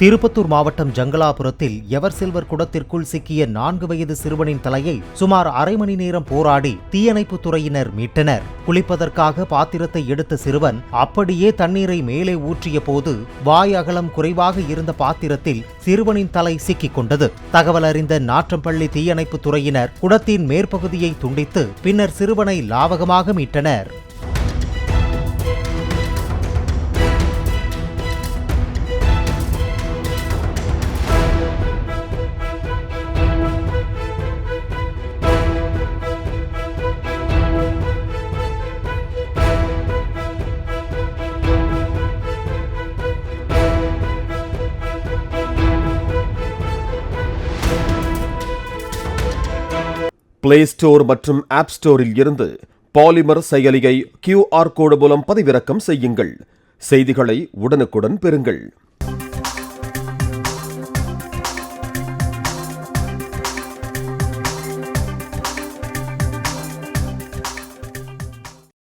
திருப்பத்தூர் மாவட்டம் ஜங்கலாபுரத்தில் ever silver குடத்திற்குள் சிக்கிய 4 வயது சிறுவனின் தலையை சுமார் அரை மணி நேரம் போராடி தீயணைப்புத் துறையினர் மீட்டனர். குளிப்பதற்காக பாத்திரத்தை எடுத்த சிறுவன் அப்படியே தண்ணீரை மேலே ஊற்றிய போது வாய் அகலம் குறைவாக இருந்த பாத்திரத்தில் சிறுவனின் தலை சிக்கிக் கொண்டது. தகவல் அறிந்த நாற்றம்பள்ளி தீயணைப்புத் துறையினர் குடத்தின் மேற்பகுதியை துண்டித்து பின்னர் சிறுவனை லாவகமாக மீட்டனர். பிளே ஸ்டோர் மற்றும் ஆப் ஸ்டோரில் இருந்து பாலிமர் செயலியை QR கோடு மூலம் பதிவிறக்கம் செய்யுங்கள். செய்திகளை உடனுக்குடன் பெறுங்கள்.